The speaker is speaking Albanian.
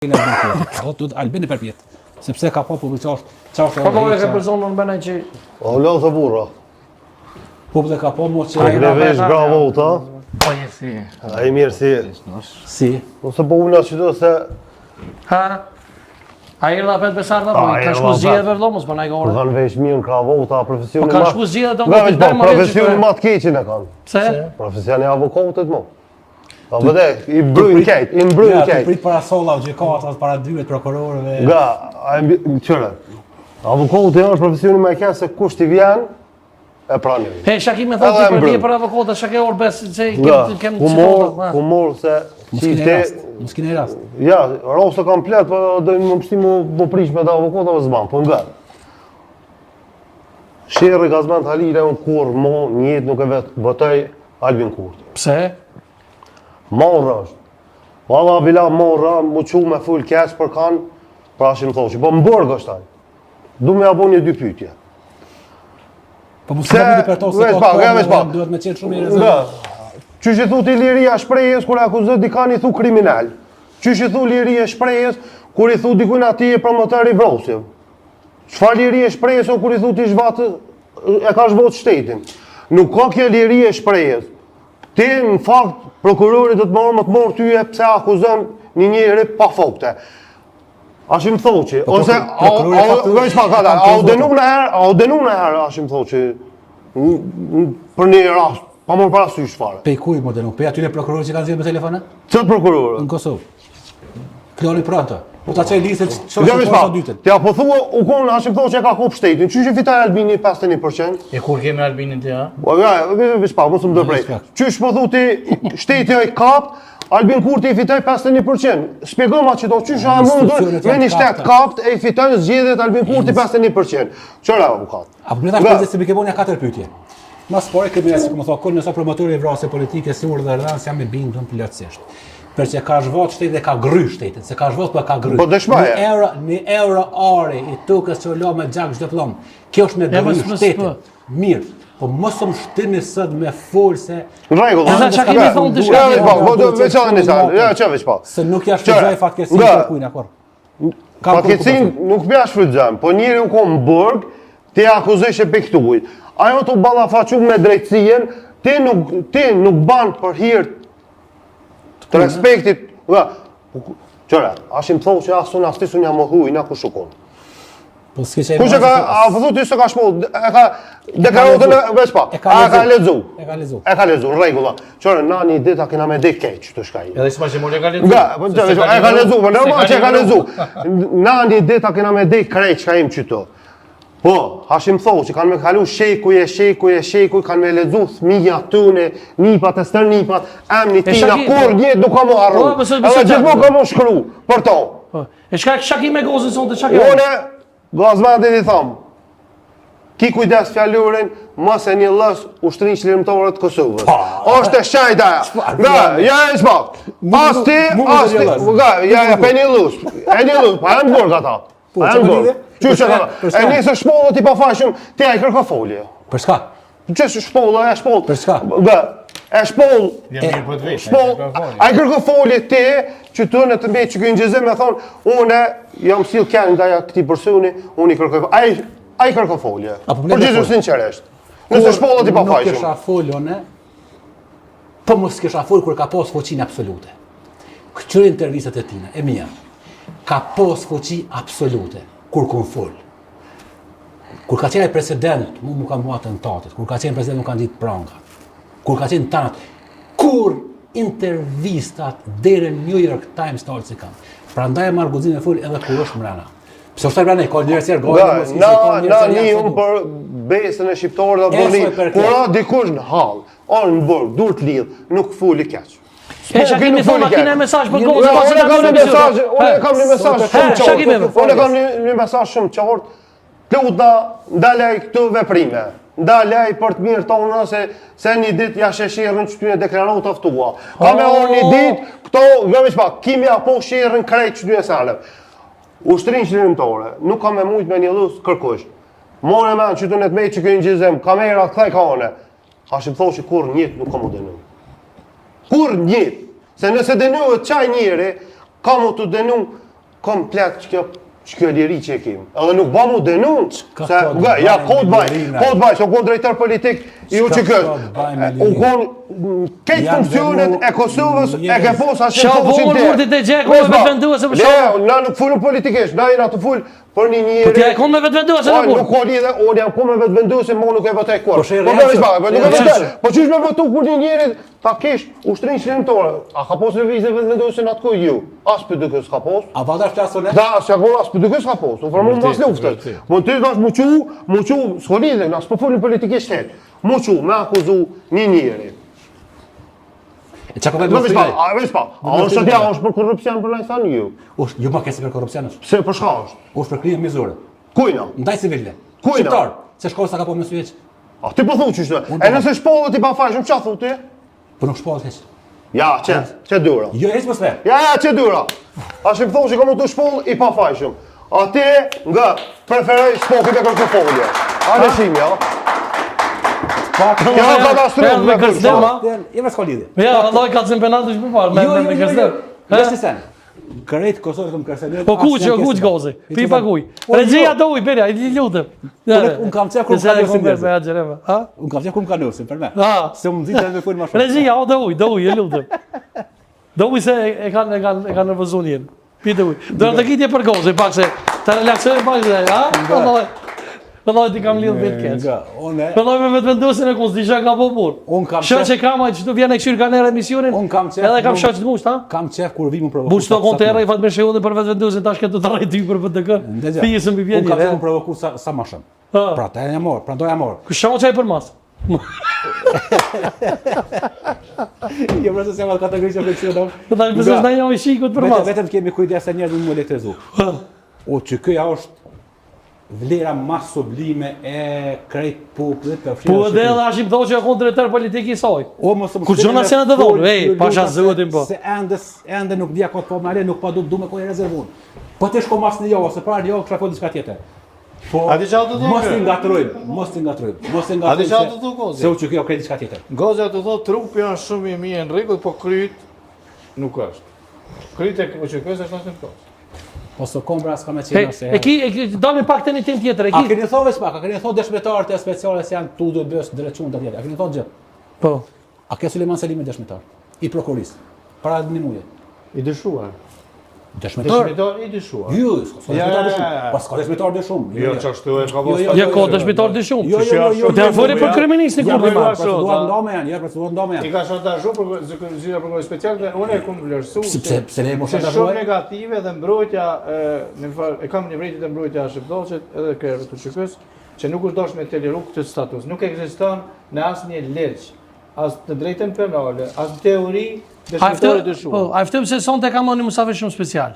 Albini përpjet, sepse ka pa publiqar çfarë. Po e ke personën bëna që O lo të burra. Po dhe ka pa mo që Ai ne vesh bravo ta. po je si. Ai mirë si. si. Ose po unë ashtu se Ha? Ai la vet besar da po, ka shku zgjedhje vërdomos, po na i po gore. kanë vesh mirë kravota profesioni. Po ka shku zgjedhje do Nga të veç po profesioni më të keqin e kanë. Pse? Profesioni i avokatit mo. Po vëde, i mbrojnë kejt, i mbrojnë Të kejt. prit para solla gjykatës, para dyvet prokurorëve. Nga, qëre, avokati është profesioni më i keq se kush t'i vjen e pranon. He, shaki me thotë për një për avokata, shake orë bes se kem humor se Mos keni rast. ja, rosa komplet, po do më pështi më prish me të avokatave s'ban, po nga. Sherri Gazman Halile unë kur mo njët nuk e votoj Albin Kurti. Pse? Morë është. Valla bila morë, mu qu me full keq për kanë, pra ashim thoqë. Po më bërgë është taj. Du me abo një dy pytje. Po mos kemi për to se duhet me qenë shumë i rezervuar. Qysh i thu ti liria shprehjes kur akuzon dikani thu kriminal. Qysh i thu liria shprehjes kur i thu dikujt ati e promotor i vrosjev. Çfarë liria shprehjes o kur i thu ti zhvat e ka zhvot shtetin. Nuk ka kjo liria shprehjes. Ti në fakt prokurori do të morë tyje pse akuzon një njeri pa fakte. Ashim thoqi, ose a u denu në herë ashim thoqi për një rast, pa morë parasysh fare. Pe kuj më denu? Pe aty në prokurorë që kanë zgjedhur me telefone? Çfarë prokurorë? Në Kosovë. Kloni pronto. Po ta çaj listën dytën. Ti apo thua u kon ashim thoqi e ka kop shtetin. Qysh i fitoi Albini 51%? E kur kemi Albinin ti ha? Po ja, veç pa, mos më do prej. Qysh po thu ti shteti ai kapt, Albin Kurti i fitoi 51%. Shpjegojmë atë çdo qysh a mundur me një shtet kapt e i fiton zgjedhjet Albin Kurti 51%. Çfarë avokat? Apo më thash se më ke bënë 4 pyetje. Mas pore kemi as como thonë, nëse promotori i vrasje politike si urdhë dhënës jam i bindur plotësisht. Për që ka zhvot shtetin dhe ka gry shtetin, se ka zhvot për ka gry. Po dëshmaja. Një euro are i tukës që lo me gjak çdo pllom. Kjo është me gry shtetin. Mirë, po mos më shtini sot me folse. Në rregull. Sa çka kemi thonë diçka. Po do veç tani sa. Ja, çfarë veç pa. Se nuk ja shfrytëzoj fatkeqësinë për kujt akor. Fatkeqësinë nuk më shfrytëzojmë, po njëri u kom burg, ti akuzosh e bektuj. Ajo të ballafaqu me drejtësien, ti nuk ban për hir të respektit. Qëra, ashim thonë që asun astisun jam huj, na ku shukon. Po s'ke çaj. Kush e ka, a vëdhu ty se ka shpoll, e ka deklaratën e veç pa, a ka lexu. E ka lexu. E ka lexu, rregulla. Qëra, na një ditë kena me dek keq të shkaj. Edhe s'ma që mori e ka lexu. Nga, po e ka lexu, po normal që e ka lexu. Na një ditë kena me dek krejt çka im qyto. Po, hashim thonë që kanë me kalu shekuj, kanë me lexu fëmija tune, nipat e stër nipat, emni tina, kur një nuk ka mu arru. Edhe gjithmonë ka mu shkru, për to. E shaki me gozën sonte, çka ke? Une, Gazmandit i thamë, ki kujdes fjallurin, mos e një lës ushtrin qlirimtore të Kosovës. Është e shajta nga, ja e shpak. As ti, nga, ja pe një lus, pa e më burg ata. Pa e më burg. Qysh ata, e nisë shpollët i pa fashëm, ti a i kërka folje. Për çka? Qësë shpollë, e shpollë. Për çka? Nga, e shpollë, Shpoll, a i kërka folje ti, që të në të mbejt që kënë gjizim me thonë, une jam s'il kënë nga këti përsuni, unë i kërkoj folje. A i kërkoj folje. Për gjithë sinqeresht. Nëse shpollët i pa fashëm. Nuk kisha folën, po mos kisha folë kur ka pas fuqinë absolute. Këtyre intervistat e tina, e mia, ka pas fuqi absolute. Kur kun fol. Kur ka qenë president, mu ka mua atentatet. Kur ka qenë president, mu kanë ditë pranga. Kur ka qenë tanat. Kur intervistat deri në New York Times talë si kanë. Prandaj e marrë guxinë e fol edhe kur është mrena. Pse është mrena, ka njerëz tjerë gojë. Na një unë për besën e shqiptarëve dhe bëni. Kur a dikush në hall, on në burg, dur të lidh, nuk foli keq. E shaki me thonë, a kina mesazh për gozën, unë kam një mesazh shumë qartë. Lutna, ndalaj këtu veprime. Ndalaj për të mirë tonë se një ditë ja sheshirën që ty në deklarot aftua. Ka me orë një ditë, këto, gëmë që pa, kimi apo shirën krejt që ty në salëm. Ushtrin qlirimtore, nuk ka me mujt me një lusë kërkush. More me në që ty në të mejtë që kënë gjizem, kamera këthej ka one. Hashim thonë që kur njët nuk ka mu denu. Kur njët, se nëse denuët qaj njëri, ka mu të denu komplet që liri që e kim. Edhe nuk ba mu denun, se ja kod baj, se u kon drejtar politik, ju që u kon kejt funksionet e Kosovës e ke posa që të foshin te. Vurtit e gjek, me vetëvenduese për shumë. Na nuk fullën politikisht, na jena të full për një njëri. Po ti e kon me vetëvenduese në burë? Nuk ka lidhe, unë jam kon me vetëvenduese, më nuk e votaj kur. Po qysh me votu kur një njëri ta kesh ushtrin qëllimtore. A ka pos revizje vetëvenduese në atë kohë ju? As për dykës ka pos. A vada flasun e? Da, se ako as për dykës ka pos. U formu mas luftës. Po ty dash muqu, s'ko lidhe, na s'po folin politikisht hetë. Muqu, me akuzu një njëri. E që ka vetë A është atja, është për korrupcion për lajnë thanë ju? Ju ma kesi për korrupcionës. Pse, për shka është? Është për krije mizore. Kujna? Ndaj civile. Kujna? Shqiptar. Se shkollë sa ka po me sujeq. A, ti po thu qështë? E nëse shpollët i pa fajshëm, qa thu ti? Po nuk shpollët heq. Ja, që dyra? Jo, heq më sve. Ja, që dyra? A që më thonë që ka më të shpollë i pa fajshëm. A ti nga preferoj s'poki me kërkofolje. A në shimi, ja? Ja, katastrofë me kërstema. Je me s'ko lidhje. Ja, Allah ka të zimë penaltë që përparë, me kërstema. Leshti sen. Kërejt Kosovë këm kërstema. Po kuq gozi, pi pa kuj. Regjia do uj, berja, i lutëm. Unë kam qef kur më ka nësim njerëzë. Unë kam qef kur më ka nësim, për me. Se më nëzitë e me kujnë ma shumë. Regjia, do uj, i lutëm. Do uj se e ka nervëzun jenë. Pi do uj. Do në të kitje për gozi, pak se të relaksojnë pak se, Pëlloj ti kam lidhë bërë keqë. Pëlloj me vetëvendusin e kus, disha ka po burë. Shë që kam që tu vjen e këshyrë ka nërë emisionin, edhe kam shë që të musht, ha? Kam qef kur vi mu provoku. Bush të konë të erë i fatë me shëllin për vetëvendusin, ta shke të të rajty për PTK. Pisëm për vjenjë. Unë kam qef mu provoku sa ma shumë. Pra ta e një morë, pra doja morë. Kështë shama qaj për mas? Jo përse se ma të kategori që fleksio do. Përse përse s'na një i shikut për mas. Vetëm kemi kujdes se njerëz mu elektrizu. O që këja është vlera mas sublime e krejt popullit të fshirë. Po edhe edhe ashim thonë që e konë drejtar politik i saj. Kur gjona se në të dhonë, pasha zëvëtim po. Se ende nuk dhja këtë po male, nuk pa du me kone rezervun. Po të shko mas në jo, ose para jo, kësha po diska tjetër. Po, mos të ngatrujmë. A di qa të thu Gozi? Se u që kjo krejt diska tjetër. Gozi a të thu trupi janë shumë i mirë në rregull, po kryt nuk është. Kryt e që kësë është në kohë. Po së kombra s'ka me qenë ose... E ki, dalin pak të një tim tjetër, A keni thonë veç pak, a keni thonë dëshmetarët e speciale se janë tu dhe bësë drequn të tjetër, a keni thonë gjë? Po. A ke Suleman Selimi dëshmetar? I prokurisë, para një muje? I dëshuar. Dëshmetar? Dëshmetar i dëshuar. Jo, s'ka dëshmetar dëshumë. Po s'ka dëshmetar dëshumë. Jo, që ashtu e ka posta. Jo, ka dëshmetar dëshumë. Jo. Të afori për kryeministin kur më marr. Procedurat ndome janë, I ka shantazhu për zyra prokurori special dhe unë e kum vlerësu. Pse ne mos shantazhuaj? Shumë negative dhe mbrojtja e kam një vërejtje të mbrojtja e shqiptarësit edhe kërë të shqipës që nuk është dosh me të liru këtë status. Nuk ekziston në asnjë ligj, as në drejtën penale, as në teori dëshmitore dëshuar. A ftëm se sonte kam një musafir shumë special.